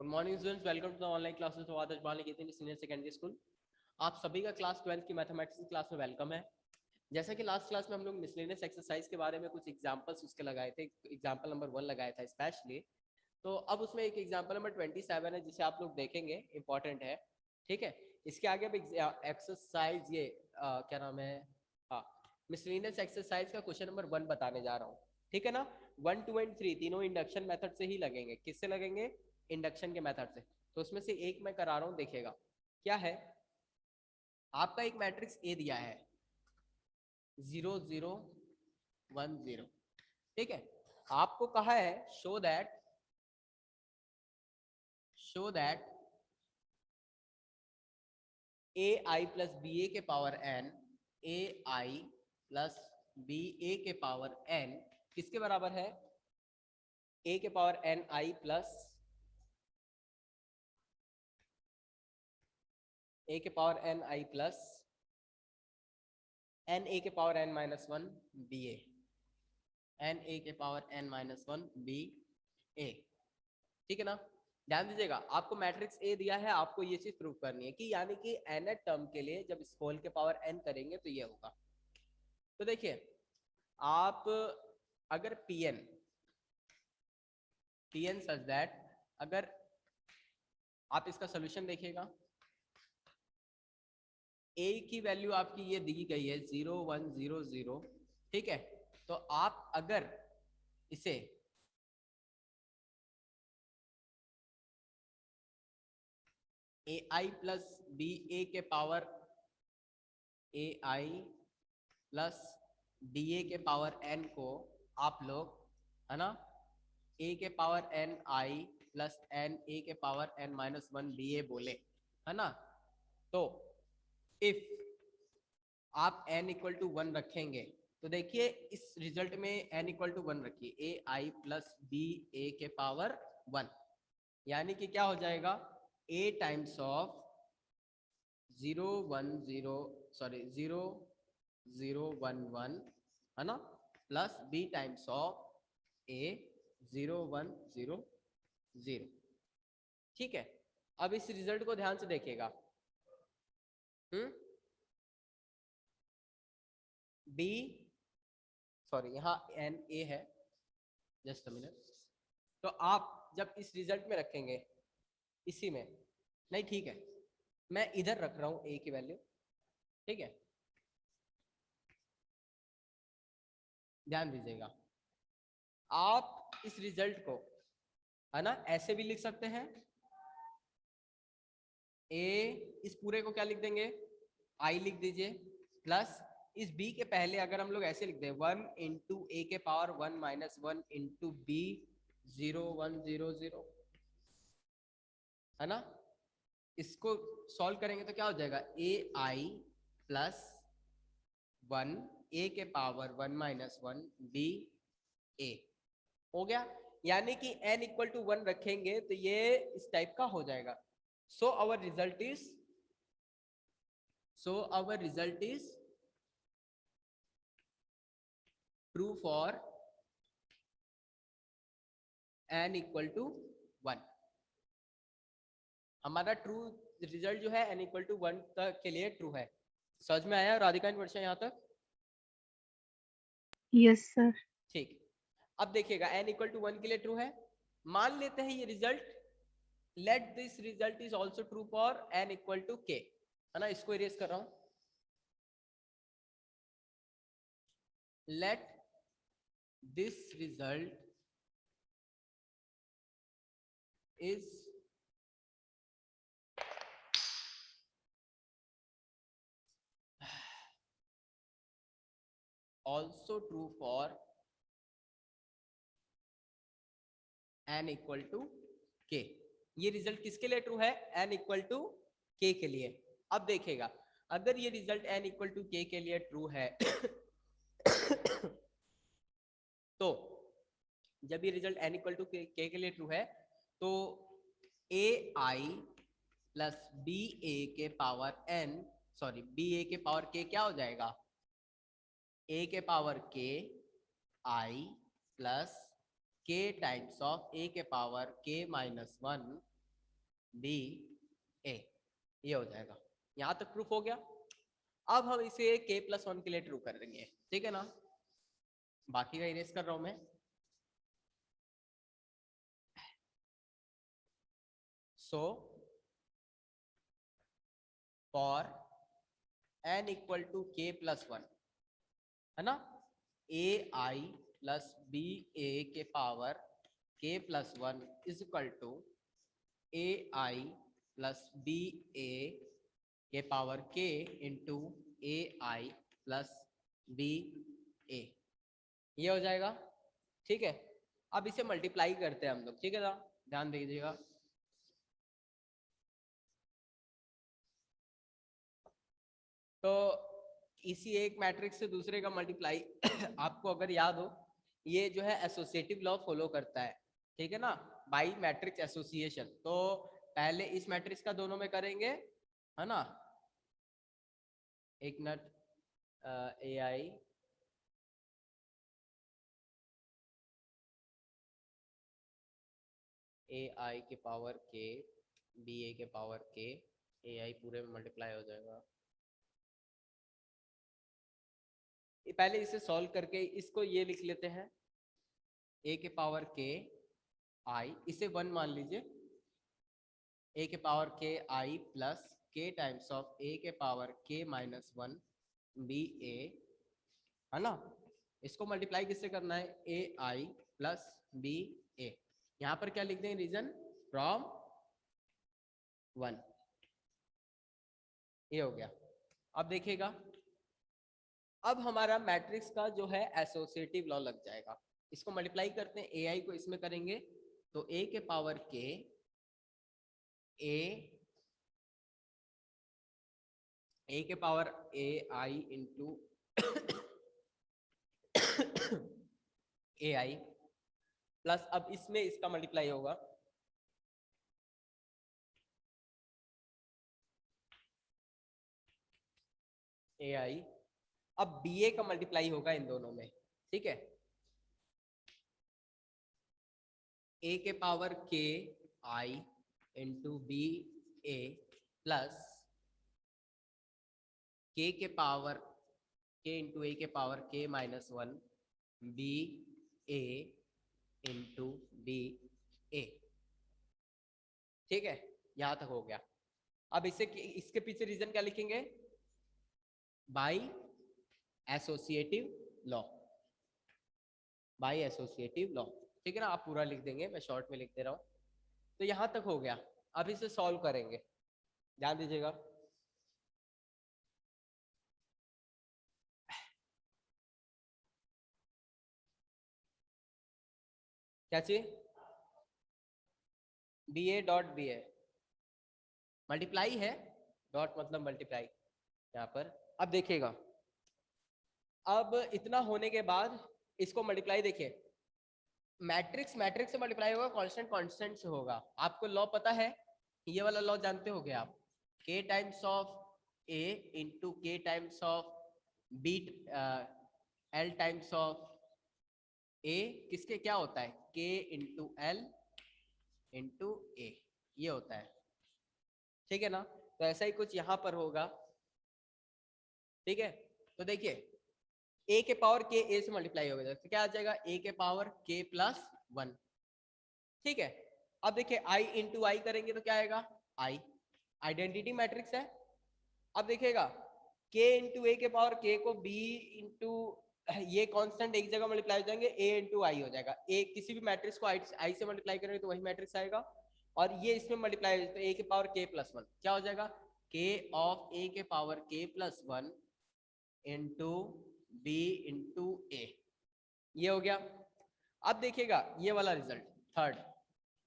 Good morning students, welcome to the online classes of Adarsh Bal Niketan senior secondary school. आप सभी का class 12 की mathematics class में वेलकम है। जैसा कि लास्ट क्लास में हम लोग मिसलेनियस एक्सरसाइज के बारे में कुछ एग्जांपल्स उसके लगाए थे। एग्जांपल नंबर 1 लगाया था स्पेशली। तो अब उसमें एक एग्जांपल नंबर 27 है जिसे आप लोग देखेंगे, इंपॉर्टेंट है। ठीक है, इसके आगे अब एक्सरसाइज ये क्या नाम है, हाँ, मिसलेनियस एक्सरसाइज का क्वेश्चन नंबर 1 बताने जा रहा हूँ। ठीक है ना। 1, 2 एंड 3 तीनों इंडक्शन मेथड से ही लगेंगे। किससे लगेंगे? इंडक्शन के मेथड से। तो उसमें से एक मैं करा रहा हूं, देखिएगा क्या है। आपका एक मैट्रिक्स ए दिया है 0 0 1 0। ठीक है, आपको कहा है show that A I plus B A के power N, A I plus B A के पावर एन किसके बराबर है? ए के power N I plus A के power N I plus N A के power N minus one B N A के power N minus one B A. ठीक है ना। ध्यान दीजिएगा, आपको मैट्रिक्स ए दिया है, आपको ये चीज प्रूव करनी है कि यानी कि एन टर्म के लिए जब इस होल के पावर एन करेंगे तो ये होगा। तो देखिए, आप अगर पीएन सच दैट, अगर आप इसका सोल्यूशन देखिएगा, ए की वैल्यू आपकी ये दी गई है 0 1 0 0। ठीक है, तो आप अगर इसे ए आई प्लस बी ए के power A I plus D A के पावर एन को आप लोग, है ना, ए के power N I plus N A के power N minus one B A बोले, है ना। तो इफ आप n इक्वल टू वन रखेंगे तो देखिए इस रिजल्ट में n इक्वल टू वन रखिए, ए आई प्लस बी ए के पावर वन, यानी कि क्या हो जाएगा, a टाइम्स ऑफ 0 1 0 सॉरी 0 0 1 1, है ना, plus b times of a 0 1 0 0। ठीक है, अब इस रिजल्ट को ध्यान से देखिएगा। b सॉरी यहाँ एन ए है, जस्ट अ मिनट। तो आप जब इस रिजल्ट में रखेंगे, इसी में नहीं, ठीक है, मैं इधर रख रहा हूं ए की वैल्यू। ठीक है, ध्यान दीजिएगा, आप इस रिजल्ट को, है ना, ऐसे भी लिख सकते हैं। ए, इस पूरे को क्या लिख देंगे, आई लिख दीजिए, प्लस इस बी के पहले अगर हम लोग ऐसे लिख दें 1 इंटू ए के पावर 1 माइनस 1 इंटू बी 0 1 0 0, है ना। इसको सॉल्व करेंगे तो क्या हो जाएगा, ए आई प्लस 1 ए के पावर 1 माइनस 1 बी ए हो गया। यानी कि n इक्वल टू वन रखेंगे तो ये इस टाइप का हो जाएगा। So our result is true for n equal to one. हमारा ट्रू रिजल्ट जो है n इक्वल टू वन तक के लिए ट्रू है। समझ में आया राधिका इन वर्षा यहाँ तक? Yes sir. ठीक, अब देखिएगा n इक्वल टू वन के लिए ट्रू है। मान लेते हैं ये result, let this result is also true for n equal to k, है ना। इसको इरेज कर रहा हूं, let this result is also true for n equal to k। ये रिजल्ट किसके लिए ट्रू है, n इक्वल टू k के लिए। अब देखिएगा, अगर ये result n equal to k के लिए ट्रू है तो जब ये result n equal to k के लिए ट्रू है तो ए आई प्लस बी ए के power n, sorry B A के पावर k क्या हो जाएगा, a के power k I plus k times of a के power k minus one B A, ये हो जाएगा। यहां तक प्रूफ हो गया। अब हम इसे k+1 के लिए ट्रू कर देंगे, ठीक है ना। बाकी का इरेज कर रहा हूं मैं। So for n equal to k+1, है ना, ai प्लस बी ए के power k+1 is equal to ai plus B A के power k into ai plus B A, ये हो जाएगा, ठीक है। अब इसे मल्टीप्लाई करते हैं हम लोग, ठीक है ना, ध्यान दीजिएगा। तो इसी एक मैट्रिक्स से दूसरे का मल्टीप्लाई आपको अगर याद हो, ये जो है एसोसिएटिव लॉ फॉलो करता है, ठीक है ना, बाई मैट्रिक्स एसोसिएशन। तो पहले इस मैट्रिक्स का दोनों में करेंगे, है ना, एक मिनट, ए आई के पावर के, बी ए के पावर के, ए आई पूरे में मल्टीप्लाई हो जाएगा। पहले इसे सॉल्व करके इसको ये लिख लेते हैं, ए के पावर के आई, इसे 1 मान लीजिए, ए के पावर के आई प्लस के टाइम्स ऑफ ए के पावर के -1 बी ए, है ना। इसको मल्टीप्लाई किससे करना है, ए आई प्लस बी ए। यहां पर क्या लिख दें, रीजन फ्रॉम 1, ये हो गया। अब देखिएगा, अब हमारा मैट्रिक्स का जो है एसोसिएटिव लॉ लग जाएगा। इसको मल्टीप्लाई करते हैं, ए आई को इसमें करेंगे तो ए के पावर के ए के power A I into A I plus, अब इसमें इसका मल्टीप्लाई होगा ए आई, अब बी ए का मल्टीप्लाई होगा इन दोनों में, ठीक है। ए के पावर के आई इंटू बी ए प्लस के पावर के इंटू ए के पावर के -1 B A into B A, ठीक है, यहां तक हो गया। अब इसे, इसके पीछे रीजन क्या लिखेंगे, by associative law, by associative law, ठीक है ना। आप पूरा लिख देंगे, मैं शॉर्ट में लिख दे रहा हूं। तो यहां तक हो गया। अब इसे सॉल्व करेंगे, ध्यान दीजिएगा। क्या चाहिए, B A dot B A, multiply है, डॉट मतलब मल्टीप्लाई यहाँ पर। अब देखिएगा, अब इतना होने के बाद इसको मल्टीप्लाई, देखिए मैट्रिक्स मैट्रिक्स से मल्टीप्लाई होगा, कांस्टेंट कांस्टेंट से होगा। आपको लॉ पता है, ये वाला लॉ जानते हो गए आप, k times of a into K times of B L times of a, किसके क्या होता है, k into L into A, ये होता है, ठीक है ना। तो ऐसा ही कुछ यहाँ पर होगा, ठीक है। तो देखिए a के पावर k a से मल्टीप्लाई होगा, तो क्या आ जाएगा, a के पावर k+1, ठीक है। अब देखिए i इंटू आई करेंगे तो क्या आएगा, i, आइडेंटिटी मैट्रिक्स है। अब देखिएगा k इंटू ए के पावर k को b इंटू ये कांस्टेंट एक जगह मल्टीप्लाई हो जाएंगे, a इंटू आई हो जाएगा। a किसी भी मैट्रिक्स को i से मल्टीप्लाई करेंगे तो वही मैट्रिक्स आएगा, और ये इसमें मल्टीप्लाई हो, तो a के पावर k+1 क्या हो जाएगा, k ऑफ a के power k+1 into b into A, ये हो गया। अब देखिएगा ये वाला रिजल्ट थर्ड,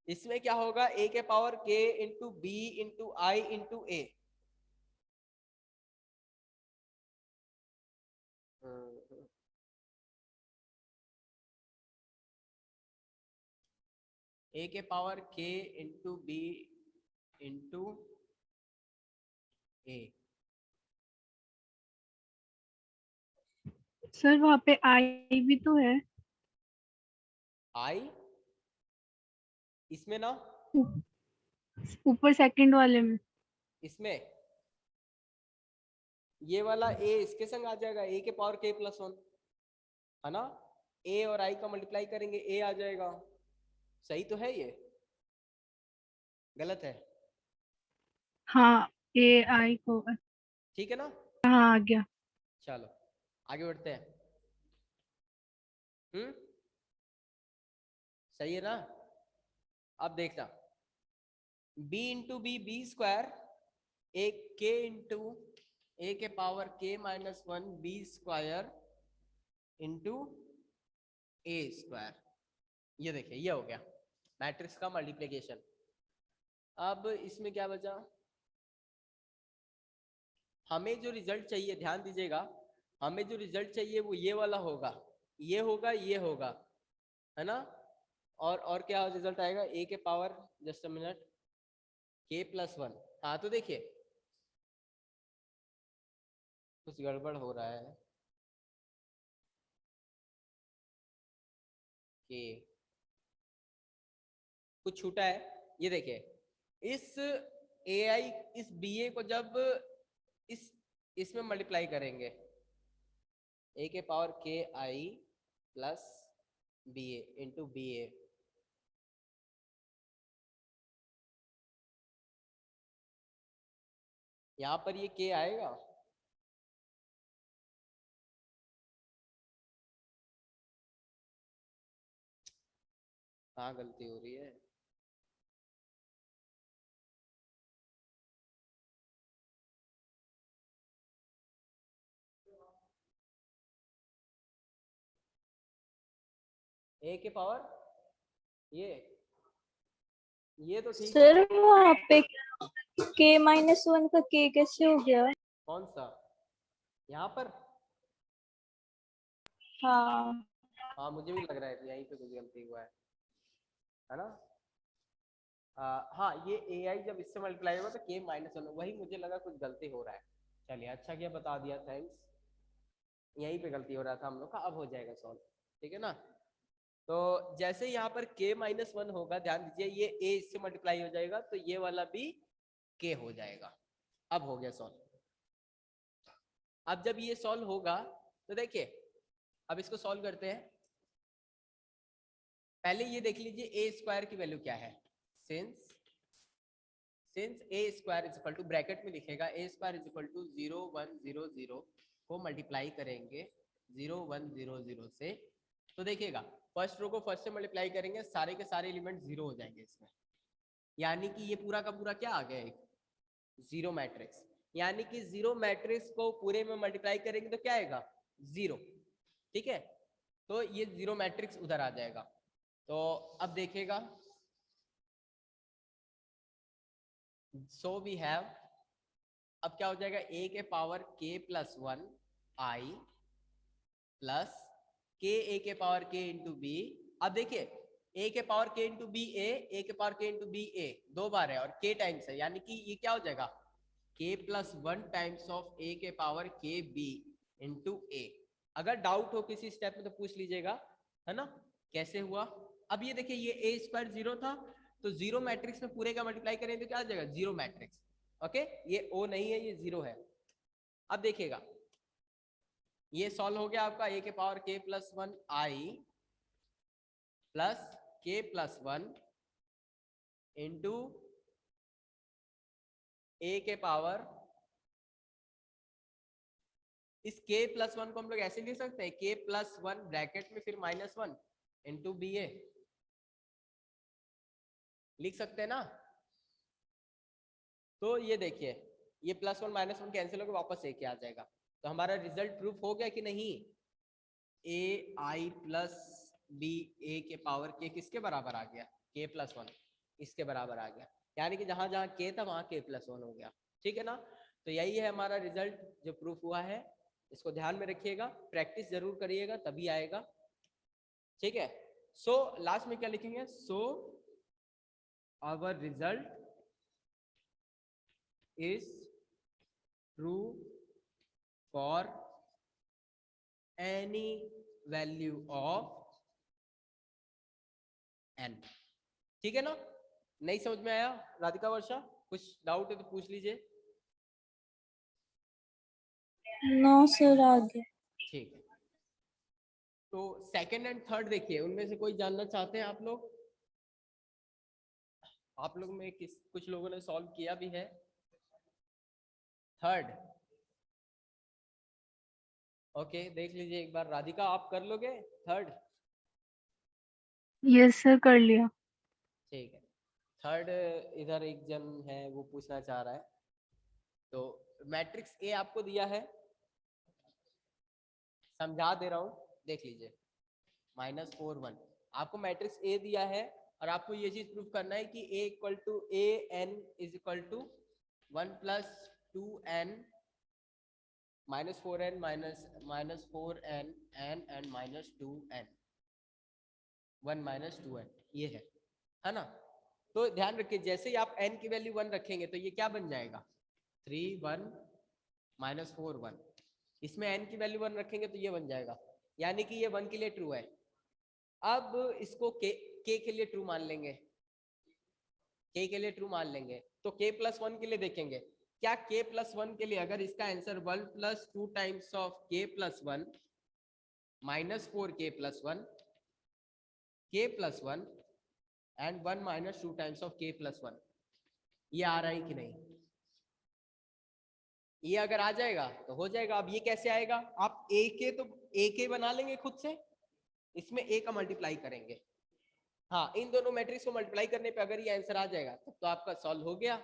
इसमें क्या होगा, a के power k into B into I into A, a के power k into B into A. Sir वहाँ पे आई भी तो है, आई इसमें ना, ऊपर सेकंड वाले में। इसमें ये वाला a इसके संग आ जाएगा, a के पावर k प्लस 1, है ना। a और i का मल्टीप्लाई करेंगे a आ जाएगा। सही तो है ये, गलत है? हाँ, ए आई को। ठीक है ना। हाँ, आ गया। चलो आगे बढ़ते हैं। सही है ना। अब देखना, b into B B square, एक k इंटू ए के power k minus 1 B square into A square. ये देखिए ये हो गया मैट्रिक्स का मल्टीप्लिकेशन। अब इसमें क्या बचा, हमें जो रिजल्ट चाहिए, ध्यान दीजिएगा, हमें जो रिजल्ट चाहिए वो ये वाला होगा, ये होगा, ये होगा, है ना। और क्या रिजल्ट आएगा, a के power, just a minute, k plus 1। हाँ तो देखिए कुछ गड़बड़ हो रहा है, कि कुछ छूटा है। ये देखिए इस ai, इस ba को जब इस इसमें मल्टीप्लाई करेंगे, a के power k i plus B A into B A, यहां पर ये k आएगा, हाँ गलती हो रही है। a के पावर ये तो ठीक है। सर वहाँ पे k-1 का k कैसे हो गया? कौन सा, यहाँ पर? हाँ हाँ मुझे भी लग रहा है कि यहीं पे कुछ गलती हुआ है ना। हाँ ये ए आई जब इससे मल्टीप्लाई होगा तो k माइनस 1, वही मुझे लगा कुछ गलती हो रहा है। चलिए अच्छा किया बता दिया, थैंक्स। यहीं पे गलती हो रहा था हम लोग का, अब हो जाएगा सॉल्व, ठीक है ना। तो जैसे यहाँ पर k माइनस 1 होगा, ध्यान दीजिए ये a इससे मल्टीप्लाई हो जाएगा तो ये वाला भी k हो जाएगा। अब हो गया सॉल्व। अब जब ये सॉल्व होगा तो देखिए, अब इसको सॉल्व करते हैं। पहले ये देख लीजिए ए स्क्वायर की वैल्यू क्या है। Since A square is equal to, bracket में लिखेगा A square is equal to 0 1 0 0 को मल्टीप्लाई करेंगे 0 1 0 0 से, तो देखिएगा फर्स्ट रो को फर्स्ट से मल्टीप्लाई करेंगे, सारे के सारे एलिमेंट जीरो हो जाएंगे इसमें, यानी कि ये पूरा का पूरा क्या आ गया, एक जीरो मैट्रिक्स। यानी कि जीरो मैट्रिक्स को पूरे में मल्टीप्लाई करेंगे तो क्या आएगा, जीरो, ठीक है। तो ये जीरो मैट्रिक्स उधर आ जाएगा। तो अब देखिएगा, सो वी हैव, अब क्या हो जाएगा, a के power k plus 1 i plus k a के पावर k इंटू बी। अब देखिए a के power k into B a के power k into B A दो बार है और k टाइम्स है, यानी कि ये क्या हो जाएगा, k plus 1 times of a के पावर k b इंटू ए। अगर डाउट हो किसी स्टेप में तो पूछ लीजिएगा, है ना, कैसे हुआ। अब ये देखिए ये a स्क्वायर जीरो था, तो जीरो मैट्रिक्स में पूरे का मल्टीप्लाई करेंगे तो क्या आ जाएगा, जीरो मैट्रिक्स। ओके, ये o नहीं है, ये जीरो है। अब देखिएगा ये सॉल्व हो गया आपका, a के power k plus 1 i plus k plus 1 into a के पावर, इस k प्लस 1 को हम लोग ऐसे लिख सकते हैं, k प्लस 1 ब्रैकेट में फिर माइनस 1 इंटू बी ए, लिख सकते हैं ना। तो ये देखिए ये प्लस 1 माइनस 1 कैंसिल होकर वापस एक आ जाएगा, तो हमारा रिजल्ट प्रूफ हो गया कि नहीं, ए आई प्लस बी ए के पावर के किसके बराबर आ गया, के प्लस 1 इसके बराबर आ गया, यानी कि जहां जहां के था वहां के प्लस 1 हो गया, ठीक है ना। तो यही है हमारा रिजल्ट जो प्रूफ हुआ है, इसको ध्यान में रखिएगा, प्रैक्टिस जरूर करिएगा तभी आएगा, ठीक है। सो लास्ट में क्या लिखेंगे, so our result is true for any value of n, ठीक है ना। नहीं समझ में आया? राधिका, वर्षा, कुछ डाउट है तो पूछ लीजिए। नो सर, आ गया। ठीक है, तो सेकंड एंड थर्ड देखिए, उनमें से कोई जानना चाहते हैं आप लोग? आप लोग में कुछ लोगों ने सॉल्व किया भी है थर्ड? ओके, देख लीजिए एक बार। राधिका, आप कर लोगे थर्ड? यस सर, कर लिया। ठीक है, थर्ड इधर एक जन है वो पूछना चाह रहा है। तो मैट्रिक्स ए आपको दिया है, समझा दे रहा हूं, देख लीजिए। -4 1 आपको मैट्रिक्स ए दिया है, और आपको ये चीज प्रूफ करना है कि a equal to A N is equal to 1 + 2n -4n -4n n and -2n 1 - 2n, ये है ना? तो ध्यान रखिए, जैसे ही आप n की वैल्यू 1 रखेंगे तो ये क्या बन जाएगा? 3 1 -4 1। इसमें n की वैल्यू 1 रखेंगे तो ये बन जाएगा, यानी कि ये 1 के लिए ट्रू है। अब इसको k के लिए ट्रू मान लेंगे, k के लिए ट्रू मान लेंगे, तो k + 1 के लिए देखेंगे, क्या k + 1 के लिए अगर इसका answer 1 + 2 times of k + 1 -4k + 1 k + 1 and 1 - 2 times of k + 1, ये आ रहा है कि नहीं? ये अगर आ जाएगा तो हो जाएगा। अब ये कैसे आएगा? आप a के बना लेंगे खुद से, इसमें a का मल्टीप्लाई करेंगे। हाँ, इन दोनों मैट्रिक्स को मल्टीप्लाई करने पे अगर ये आंसर आ जाएगा तब तो आपका सॉल्व हो गया,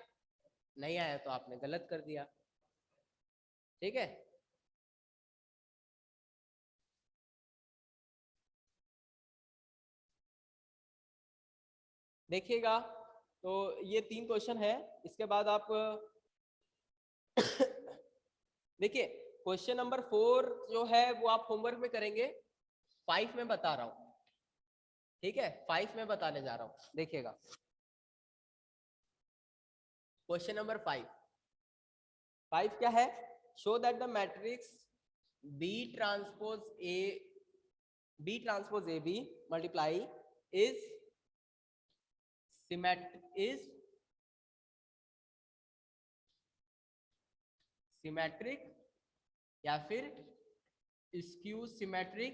नहीं आया तो आपने गलत कर दिया। ठीक है, देखिएगा। तो ये 3 क्वेश्चन है, इसके बाद आप देखिए क्वेश्चन नंबर 4 जो है वो आप होमवर्क में करेंगे, 5 में बता रहा हूं। ठीक है, 5 में बताने जा रहा हूं, देखिएगा। क्वेश्चन नंबर 5 क्या है? Show that the matrix B transpose A B multiply is symmetric या फिर skew symmetric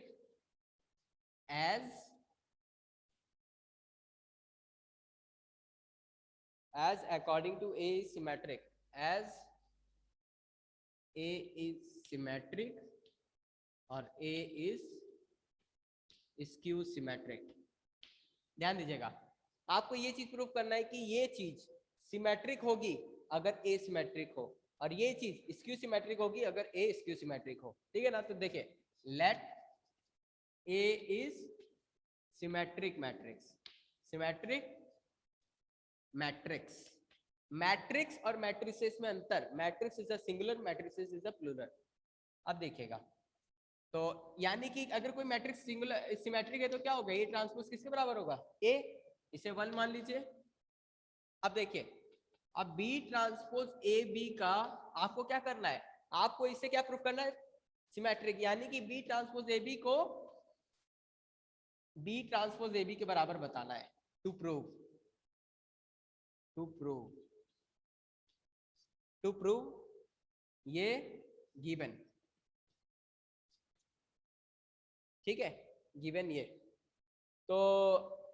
as according to A is symmetric, as A is symmetric और A is skew symmetric। ध्यान दीजिएगा, आपको ये चीज प्रूफ करना है कि ये चीज सिमेट्रिक होगी अगर A सिमेट्रिक हो, और ये चीज स्क्यू सिमेट्रिक होगी अगर A स्क्यू सिमेट्रिक हो। ठीक है ना? तो देखिए, let A is symmetric matrix, symmetric matrix. Matrix और मैट्रिसेस में अंतर, matrix is a singular, matrices is a plural. अब देखिएगा, तो यानी कि अगर कोई मैट्रिक्स सिंगुलर सिमेट्रिक है तो क्या होगा? ए ट्रांसपोज किसके बराबर होगा? ए, इसे 1 मान लीजिए। अब देखिए, अब बी ट्रांसपोज ए बी का आपको क्या करना है? आपको इससे क्या प्रूफ करना है? सिमेट्रिक, यानी कि बी ट्रांसपोज ए बी को बी ट्रांसपोज ए बी के बराबर बताना है। टू प्रूव ये गिवन। ठीक है, गिवन ये, तो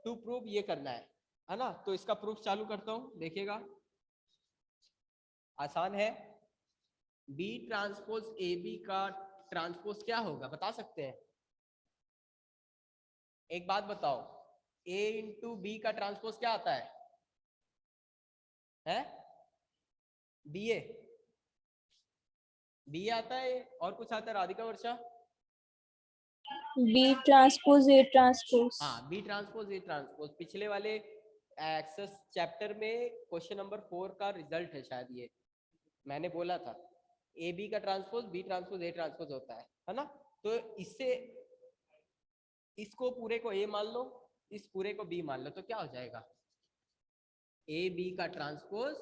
टू प्रूव ये करना है ना? तो इसका प्रूफ चालू करता हूं, देखिएगा, आसान है। बी ट्रांसपोज ए बी का ट्रांसपोज क्या होगा, बता सकते हैं? एक बात बताओ, A इंटू बी का ट्रांसपोज क्या आता है? BA आता है, और कुछ आता है? राधिका, वर्षा? B transpose A transpose. हाँ, B ट्रांसपोज A ट्रांसपोज पिछले वाले एक्सेस चैप्टर में क्वेश्चन नंबर 4 का रिजल्ट है शायद, ये मैंने बोला था। AB का transpose B transpose A transpose होता है ना? तो इससे इसको पूरे को A मान लो, इस पूरे को B मान लो, तो क्या हो जाएगा? AB का ट्रांसपोज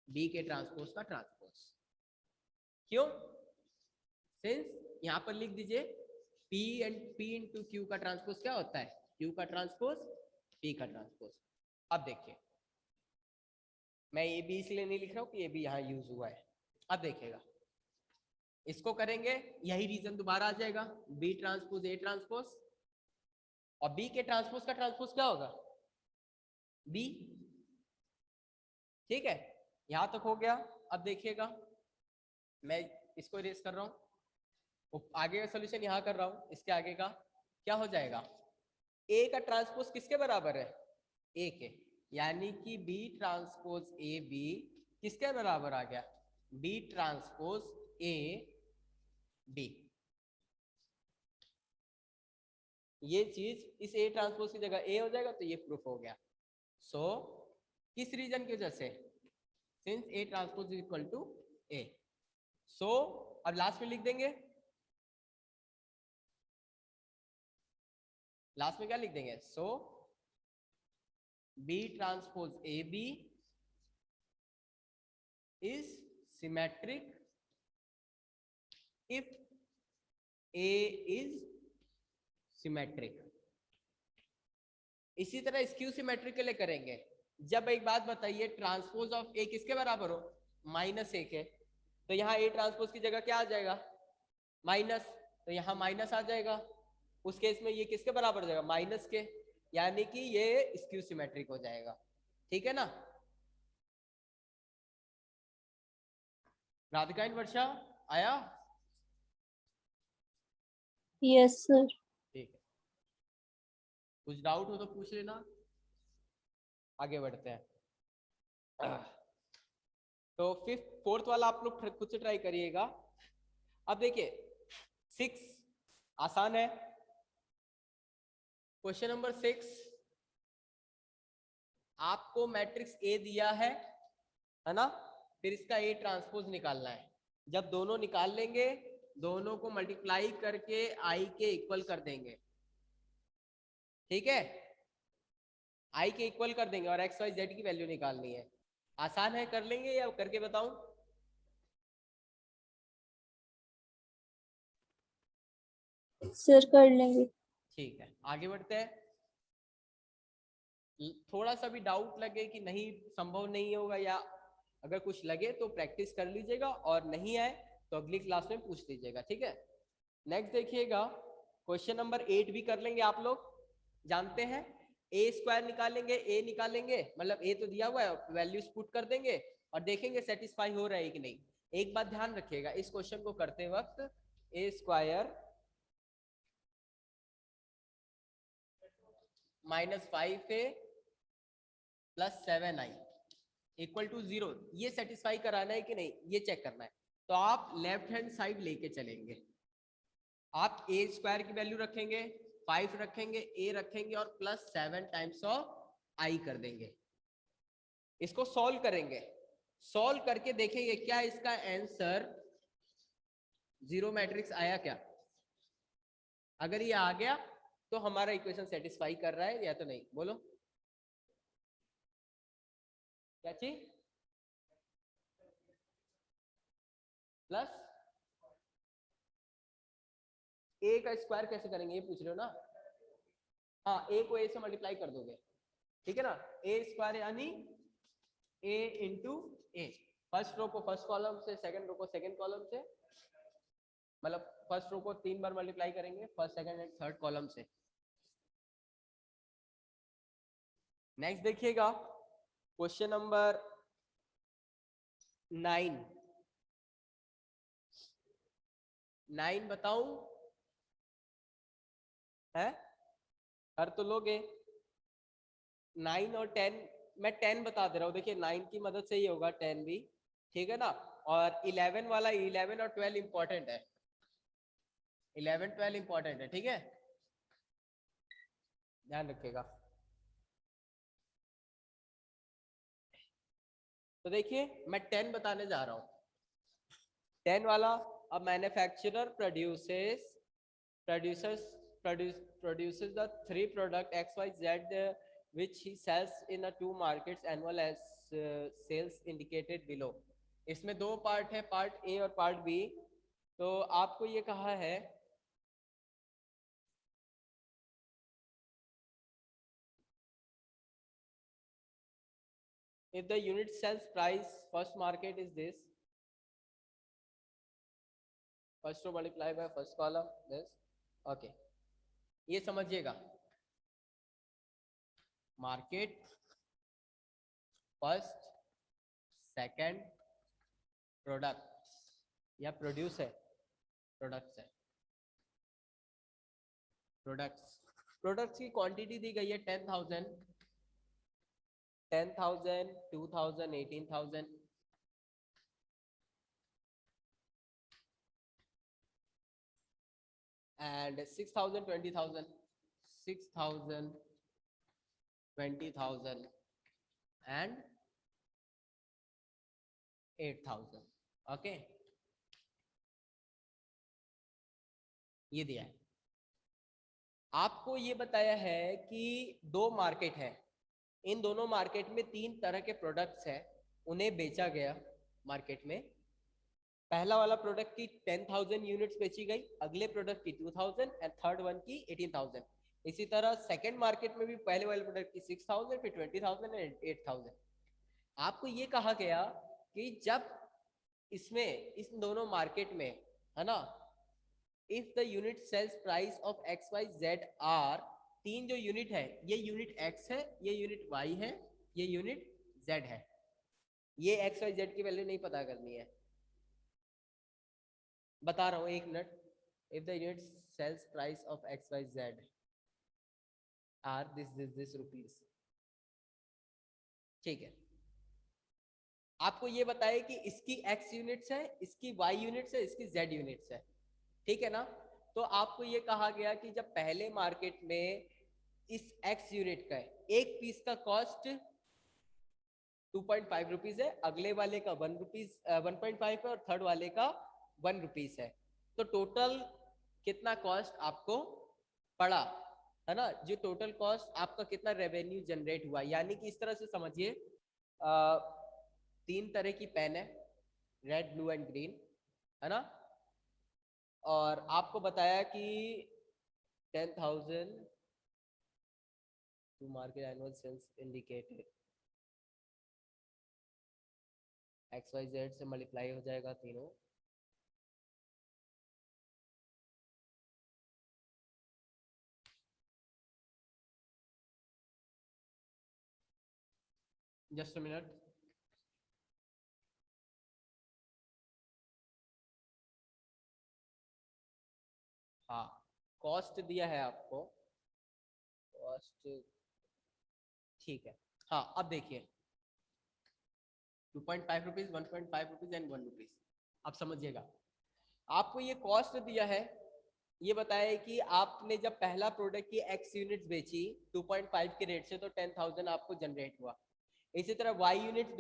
B के ट्रांसपोज का ट्रांसपोज। क्यों? सिंस यहां पर लिख दीजिए P इंटू Q का ट्रांसपोज क्या होता है? Q का ट्रांसपोज P का ट्रांसपोज। अब देखिए, मैं ये भी इसलिए नहीं लिख रहा हूं कि ये भी यहाँ यूज हुआ है। अब देखिएगा, इसको करेंगे, यही रीजन दोबारा आ जाएगा, बी ट्रांसपोज ए ट्रांसपोज, और बी के ट्रांसपोज का ट्रांसपोज क्या होगा, बी। ठीक है, यहां तक हो गया। अब देखिएगा, मैं इसको इरेज कर रहा हूं, आगे का सोल्यूशन यहां कर रहा हूं, इसके आगे का क्या हो जाएगा, ए का ट्रांसपोज किसके बराबर है, ए के, यानी कि बी ट्रांसपोज ए बी किसके बराबर आ गया, बी ट्रांसपोज ए बी। ये चीज इस ए ट्रांसपोज की जगह ए हो जाएगा, तो ये प्रूफ हो गया। सो किस रीजन की वजह से, since A transpose is equal to A. So अब लास्ट में लिख देंगे, लास्ट में क्या लिख देंगे, so B transpose A B is symmetric if A is symmetric. इसी तरह स्क्यू सिमेट्रिक के लिए करेंगे, जब एक बात बताइए, ट्रांसपोज ऑफ ए किसके बराबर हो, माइनस ए के, तो यहाँ ए ट्रांसपोज की जगह क्या आ जाएगा, माइनस, तो यहाँ माइनस आ जाएगा, उस केस में ये किसके बराबर हो जाएगा, माइनस के, यानी कि ये स्क्यू सिमेट्रिक हो जाएगा। ठीक है ना, राधिका एंड वर्षा आया, यस सर। ठीक है, कुछ डाउट हो तो पूछ लेना, आगे बढ़ते हैं। तो फोर्थ वाला आप लोग खुद से ट्राई करिएगा। अब देखिए 6 आसान है, क्वेश्चन नंबर 6, आपको मैट्रिक्स ए दिया है ना, फिर इसका ए ट्रांसपोज निकालना है। जब दोनों निकाल लेंगे, दोनों को मल्टीप्लाई करके आई के इक्वल कर देंगे। ठीक है, आई के इक्वल कर देंगे और एक्स वाई जेड की वैल्यू निकालनी है। आसान है, कर लेंगे या करके बताऊं, सर कर लेंगे। ठीक है, आगे बढ़ते हैं। थोड़ा सा भी डाउट लगे कि नहीं संभव नहीं होगा, या अगर कुछ लगे तो प्रैक्टिस कर लीजिएगा, और नहीं आए तो अगली क्लास में पूछ लीजिएगा। ठीक है, नेक्स्ट देखिएगा, क्वेश्चन नंबर 8 भी कर लेंगे। आप लोग जानते हैं ए स्क्वायर निकालेंगे, ए निकालेंगे, मतलब ए तो दिया हुआ है, वैल्यूज पुट कर देंगे और देखेंगे सेटिस्फाई हो रहा है कि नहीं। एक बात ध्यान रखिएगा, इस क्वेश्चन को करते वक्त ए square -5a + 7i equal to 0, ये सेटिस्फाई कराना है कि नहीं, ये चेक करना है। तो आप लेफ्ट हैंड साइड लेके चलेंगे, आप ए स्क्वायर की वैल्यू रखेंगे, 5 रखेंगे, ए रखेंगे और +7 टाइम्स ऑफ आई कर देंगे। इसको सॉल्व करेंगे, सॉल्व करके देखेंगे क्या इसका आंसर 0 मैट्रिक्स आया क्या। अगर ये आ गया तो हमारा इक्वेशन सेटिस्फाई कर रहा है या तो नहीं, बोलो क्या चीज, प्लस ए का स्क्वायर कैसे करेंगे ये पूछ रहे हो ना, हाँ ए को ए से मल्टीप्लाई कर दोगे, ठीक है ना, ए स्क्वायर यानी ए इंटू ए, फर्स्ट रो को फर्स्ट कॉलम से, सेकंड रो को सेकंड कॉलम से, मतलब फर्स्ट रो को 3 बार मल्टीप्लाई करेंगे, first second and third column से। नेक्स्ट देखिएगा, क्वेश्चन नंबर 9 बताऊं है, कर तो लोगे। 9 और 10, मैं 10 बता दे रहा हूँ, देखिए 9 की मदद से ही होगा 10 भी, ठीक है ना, और 11 वाला, 11 और 12 इंपॉर्टेंट है, 11 12 इंपॉर्टेंट है, ठीक है, ध्यान रखिएगा। तो देखिए मैं 10 बताने जा रहा हूँ, 10 वाला, अब manufacturer produces the 3 product XYZ which he sells in the 2 markets annual as sales indicated below। इसमें 2 पार्ट है, पार्ट ए और पार्ट बी। तो आपको ये कहा है if the unit sales price first market is this, first row multiply by first column this, okay, ये समझिएगा, मार्केट फर्स्ट सेकंड प्रोडक्ट या प्रोड्यूस है, प्रोडक्ट्स है, प्रोडक्ट्स की क्वांटिटी दी गई है 10,000, 2,000, 18,000, and 6,000, 20,000, 6,000, 20,000 and 8,000, ओके, ये दिया है। आपको ये बताया है कि दो मार्केट है, इन दोनों मार्केट में 3 तरह के प्रोडक्ट्स हैं, उन्हें बेचा गया मार्केट में। पहला वाला प्रोडक्ट की 10,000 यूनिट्स बेची गई, अगले प्रोडक्ट की 2,000 एंड थर्ड वन की 18,000। इसी तरह सेकंड मार्केट में भी पहले वाले प्रोडक्ट की 6,000, फिर 20,000 एंड 8,000। आपको ये कहा गया कि जब इसमें इस दोनों मार्केट में है ना, if the unit sales price of X Y Z are, 3 जो यूनिट है, ये यूनिट एक्स है, ये यूनिट वाई है, ये यूनिट जेड है। ये एक्स वाई जेड की वैल्यू नहीं पता करनी है, बता रहा हूं, एक मिनट। If the unit sales price of X Y Z are this rupees, ठीक है। आपको ये बताए कि इसकी x यूनिट्स है, इसकी y यूनिट्स है, इसकी z यूनिट्स है, ठीक है ना। तो आपको ये कहा गया कि जब पहले मार्केट में इस x यूनिट का एक पीस का कॉस्ट 2.5 रुपीज है, अगले वाले का 1 रुपीज 1.5 है और थर्ड वाले का 1 रुपीज है, तो टोटल कितना कॉस्ट आपको पड़ा, है ना। जो टोटल कॉस्ट आपका कितना रेवेन्यू जनरेट हुआ, यानी कि इस तरह से समझिए, 3 तरह की पेन है, रेड, ब्लू एंड ग्रीन, है ना। और आपको बताया कि 10,000 to market annual sales indicated, X Y Z से मल्टीप्लाई हो जाएगा तीनों, जस्ट अ मिनट। हाँ, कॉस्ट दिया है आपको, कॉस्ट, ठीक है। हाँ, अब देखिए 2.5 रुपीज, 1.5 रुपीज एंड 1 रुपीज। अब समझिएगा, आपको ये कॉस्ट दिया है, ये बताया कि आपने जब पहला प्रोडक्ट की x यूनिट्स बेची 2.5 के रेट से, तो 10,000 आपको जनरेट हुआ। इसी तरह y यूनिट्स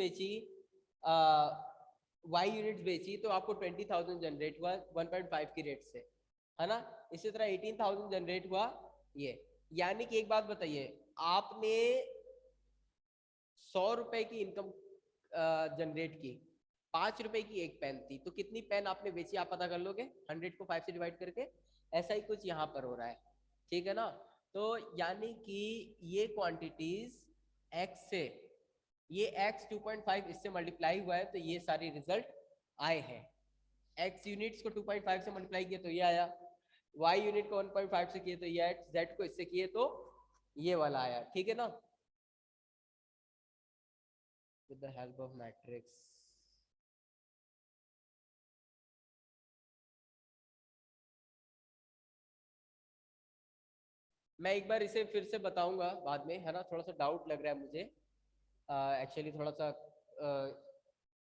बेची, तो आपको 20,000 जनरेट हुआ 1.5 की रेट से, है ना। इसी तरह 18,000 जनरेट हुआ ये। यानी कि एक बात बताइए, आपने 100 रुपए की इनकम जनरेट की, 5 रुपए की एक पेन थी, तो कितनी पेन आपने बेची आप पता कर लोगे 100 को 5 से डिवाइड करके। ऐसा ही कुछ यहाँ पर हो रहा है, ठीक है ना। तो यानी कि ये क्वांटिटीज x से, ये x 2.5 इससे मल्टीप्लाई हुआ है, तो ये सारी रिजल्ट आए हैं। x यूनिट्स को 2.5 से मल्टीप्लाई किए तो ये आया, y यूनिट को 1.5 से किए तो ये आया, z को इससे किए तो ये वाला आया, ठीक है ना। with the help of matrix, मैं एक बार इसे फिर से बताऊंगा बाद में, है ना। थोड़ा सा डाउट लग रहा है मुझे, एक्चुअली थोड़ा सा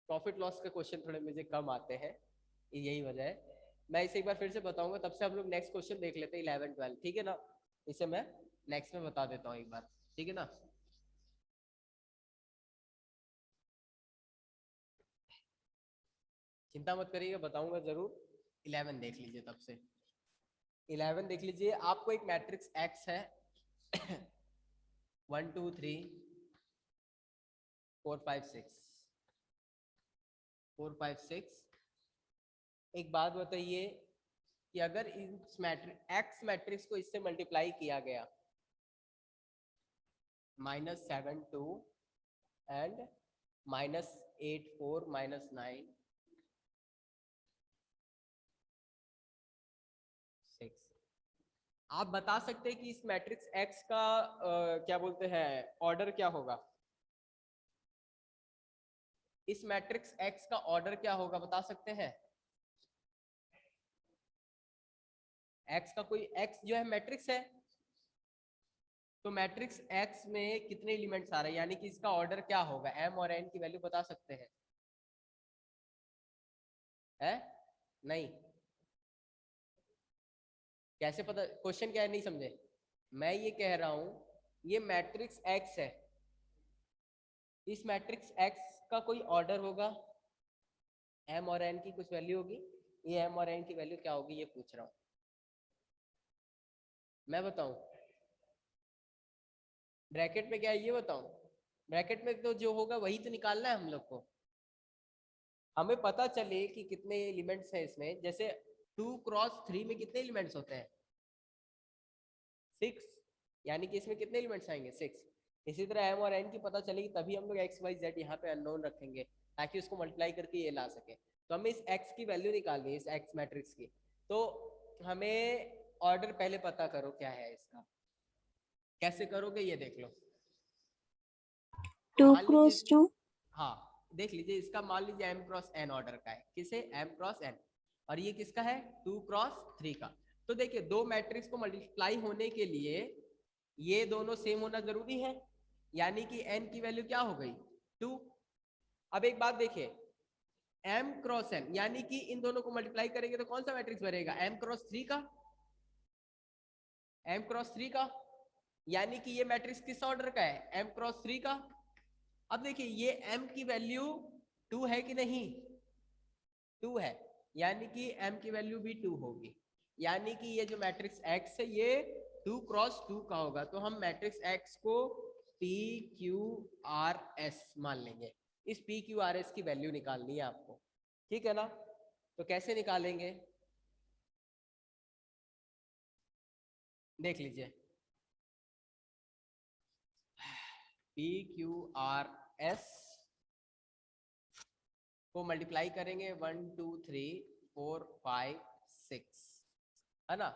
प्रॉफिट लॉस के क्वेश्चन थोड़े मुझे कम आते हैं, यही वजह है। मैं इसे एक बार फिर से बताऊंगा, तब से हम लोग नेक्स्ट क्वेश्चन देख लेते हैं 11, 12, ठीक है ना। इसे मैं नेक्स्ट में बता देता हूँ एक बार, ठीक है ना। चिंता मत करिएगा, बताऊंगा जरूर। 11 देख लीजिए, तब से 11 देख लीजिए। आपको एक मैट्रिक्स x है 1 2 3 4 5 6 4 5 6। एक बात बताइए कि अगर इस मैट्रिक्स x मैट्रिक्स को इससे मल्टीप्लाई किया गया -7 2 एंड -8 4 -9 6। आप बता सकते हैं कि इस मैट्रिक्स X का क्या बोलते हैं ऑर्डर क्या होगा? इस मैट्रिक्स X का ऑर्डर क्या होगा बता सकते हैं? X का कोई X जो है मैट्रिक्स है, तो मैट्रिक्स X में कितने एलिमेंट्स आ रहे हैं, यानी कि इसका ऑर्डर क्या होगा? M और N की वैल्यू बता सकते हैं? है नहीं, कैसे पता? क्वेश्चन क्या है, नहीं समझे? मैं ये कह रहा हूं ये मैट्रिक्स X है, इस मैट्रिक्स X का कोई ऑर्डर होगा, M और N की कुछ वैल्यू होगी, ये M और N की वैल्यू क्या होगी ये पूछ रहा हूं मैं। बताऊं ब्रैकेट में क्या है ये बताऊं? ब्रैकेट में तो जो होगा वही तो निकालना है हम लोग को। हमें पता चले कि कितने एलिमेंट्स हैं इसमें, जैसे 2 क्रॉस 3 में कितने एलिमेंट्स होते हैं? 6, यानी कि इसमें कितने एलिमेंट्स आएंगे? 6। इसी तरह M और N की पता चलेगी तभी हम लोग X Y Z यहाँ पे अननोन रखेंगे ताकि उसको मल्टीप्लाई करके ये ला सके। तो हमें इस X की वैल्यू निकालनी है, इस X मैट्रिक्स की। तो हमें ऑर्डर पहले पता करो क्या है इसका, कैसे करोगे ये देख लो। 2 मान क्रॉस लीजिए, 2। हाँ देख लीजिए, इसका मान लीजिए M क्रॉस N ऑर्डर का है, किसे? M cross N। और ये किसका है? 2 क्रॉस 3 का। तो देखिए दो मैट्रिक्स को मल्टीप्लाई होने के लिए ये दोनों सेम होना जरूरी है, यानी कि N की वैल्यू क्या हो गई? 2। अब एक बात देखिए, M क्रॉस N यानी कि इन दोनों को मल्टीप्लाई करेंगे तो कौन सा मैट्रिक्स बनेगा? M क्रॉस 3 का, M क्रॉस 3 का, यानी कि ये मैट्रिक्स किस ऑर्डर का है? M क्रॉस 3 का। अब देखिए ये M की वैल्यू 2 है कि नहीं? 2 है, यानी कि M की वैल्यू भी 2 होगी, यानी कि ये जो मैट्रिक्स X है ये 2 क्रॉस 2 का होगा। तो हम मैट्रिक्स X को PQRS मान लेंगे। इस PQRS की वैल्यू निकालनी है आपको, ठीक है ना? तो कैसे निकालेंगे देख लीजिए। PQRS को मल्टीप्लाई करेंगे 1 2 3 4 5 6, है ना?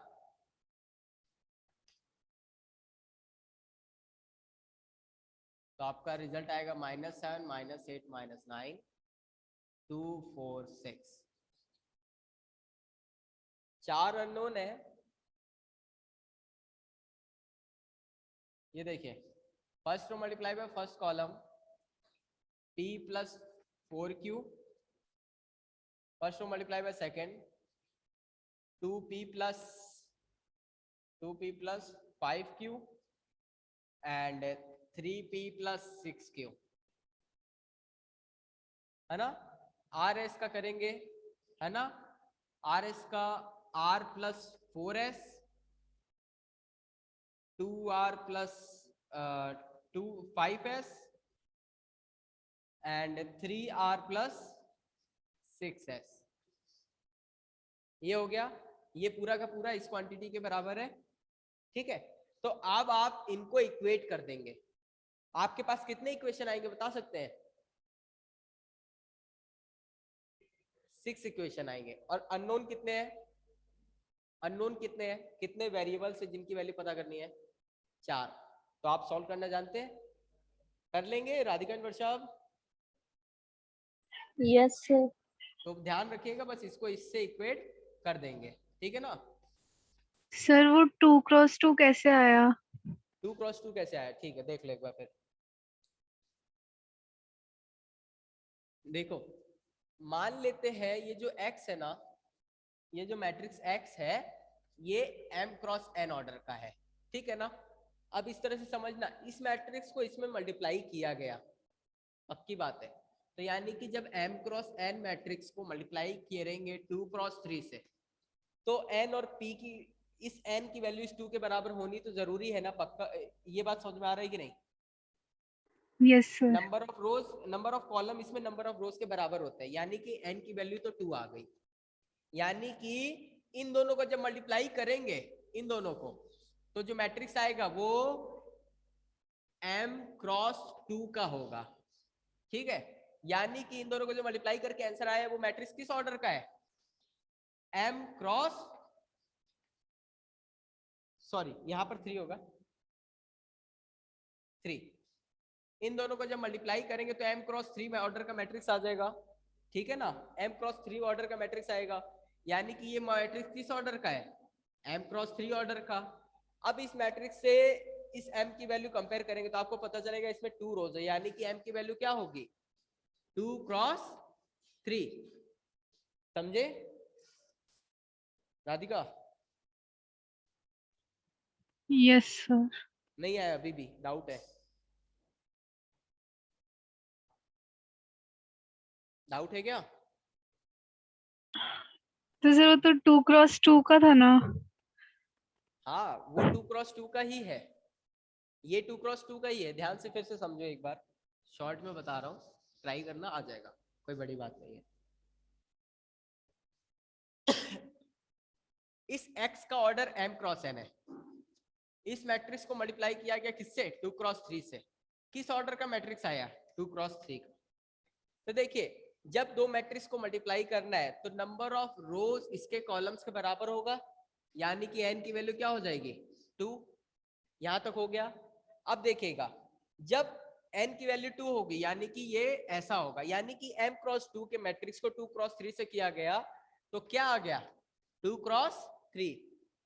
तो आपका रिजल्ट आएगा -7 -8 -9 2 4 6। 4 अननोन है, ये देखिए first row multiply by first column P plus 4Q, first row multiply by second 2P plus 5Q and 3P plus 6Q, है ना? RS का करेंगे, है ना? RS का R plus 4S 2R plus 5S and 3R plus 6S। ये हो गया, ये पूरा का पूरा इस क्वांटिटी के बराबर है, ठीक है? तो अब आप इनको इक्वेट कर देंगे, आपके पास कितने इक्वेशन आएंगे बता सकते हैं? 6 इक्वेशन आएंगे। और अननोन कितने हैं? अननोन कितने हैं? कितने वेरिएबल से जिनकी वैल्यू पता करनी है? 4। तो आप सॉल्व करना जानते हैं? कर लेंगे Radhika and Varsha? Yes sir. तो ध्यान रखिएगा, बस इसको इससे इक्वेट कर देंगे, ठीक है ना? सर वो 2 क्रॉस 2 कैसे आया? 2 क्रॉस 2 कैसे आया? ठीक है देख लो एक बार फिर। देखो मान लेते हैं ये जो X है ना, ये जो मैट्रिक्स X है ये M क्रॉस N ऑर्डर का है, ठीक है ना? अब इस तरह से समझना, इस मैट्रिक्स को इसमें मल्टीप्लाई किया गया, पक्की बात है। तो यानी कि जब M क्रॉस N मैट्रिक्स को मल्टीप्लाई करेंगे 2 क्रॉस 3 से, तो N और P की, इस N की वैल्यू इस 2 के बराबर होनी तो जरूरी है ना, पक्का? ये बात समझ में आ रही है कि नहीं? Yes sir. Number of rose, number of column इसमें नंबर ऑफ रोज के बराबर होता है, यानी कि N की वैल्यू तो 2 आ गई, यानी कि इन दोनों को जब मल्टीप्लाई करेंगे, इन दोनों को, तो जो मैट्रिक्स आएगा वो M क्रॉस 2 का होगा, ठीक है? यानी कि इन दोनों को जो मल्टीप्लाई करके आंसर आया वो मैट्रिक्स किस ऑर्डर का है? m क्रॉस, सॉरी यहाँ पर 3 होगा, 3। इन दोनों को जब मल्टीप्लाई करेंगे तो m क्रॉस 3 ऑर्डर का मैट्रिक्स आ जाएगा, ठीक है ना? m क्रॉस 3 ऑर्डर का मैट्रिक्स आएगा, यानी कि ये मैट्रिक्स किस ऑर्डर का है? m क्रॉस 3 ऑर्डर का। अब इस मैट्रिक्स से इस m की वैल्यू कंपेयर करेंगे तो आपको पता चलेगा इसमें 2 रोज है, यानी कि m की वैल्यू क्या होगी? 2 क्रॉस 3। समझे राधिका? Yes sir. नहीं आया अभी भी, डाउट है? डाउट है क्या? तो सर वो तो 2x2 का था ना? हाँ वो 2 क्रॉस 2 का ही है, ये 2 क्रॉस 2 का ही है। ध्यान से फिर से समझो एक बार, शॉर्ट में बता रहा हूँ, ट्राई करना, आ जाएगा, कोई बड़ी बात नहीं है। इस x का ऑर्डर m क्रॉस n है, इस मैट्रिक्स को मल्टीप्लाई किया गया किससे? 2 क्रॉस 3 से। किस ऑर्डर का मैट्रिक्स आया? 2 क्रॉस 3 का। तो देखिए जब दो मैट्रिक्स को मल्टीप्लाई करना है तो नंबर ऑफ रोज इसके कॉलम्स के बराबर होगा, यानी कि n की वैल्यू क्या हो जाएगी? 2। यहां तक हो गया। अब देखिएगा जब n की वैल्यू 2 होगी यानी कि ये ऐसा होगा, यानी कि m क्रॉस 2 के मैट्रिक्स को 2 क्रॉस 3 से किया गया तो क्या आ गया? 2 क्रॉस 3।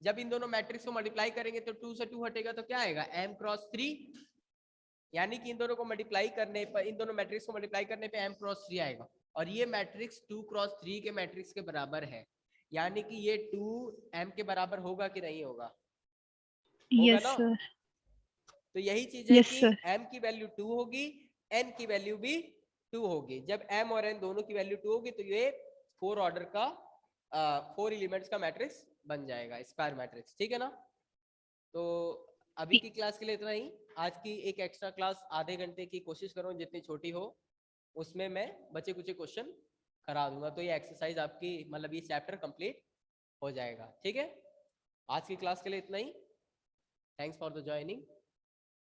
जब इन दोनों मैट्रिक्स को मल्टीप्लाई करेंगे तो 2 से 2 हटेगा तो क्या आएगा? m क्रॉस 3, यानी कि इन दोनों को मल्टीप्लाई करने पर, इन दोनों मैट्रिक्स को मल्टीप्लाई करने पे m क्रॉस 3 आएगा, और ये मैट्रिक्स 2 क्रॉस 3 के मैट्रिक्स के बराबर है, यानी कि ये 2 m के बराबर होगा कि नहीं होगा? होगा यस ना? सर। तो यही चीज है यस कि सर। m की वैल्यू 2 होगी, n की वैल्यू भी 2 होगी। जब m और n दोनों की वैल्यू 2 होगी तो ये 4 ऑर्डर का 4 एलिमेंट्स का मैट्रिक्स बन जाएगा, स्क्वायर मैट्रिक्स, ठीक है ना? तो अभी की क्लास के लिए इतना ही। आज की एक एक्स्ट्रा क्लास आधे घंटे की कोशिश करो जितनी छोटी हो, उसमें मैं बचे कुछ क्वेश्चन करा दूंगा, तो ये एक्सरसाइज आपकी, मतलब ये चैप्टर कंप्लीट हो जाएगा, ठीक है? आज की क्लास के लिए इतना ही। Thanks for the joining.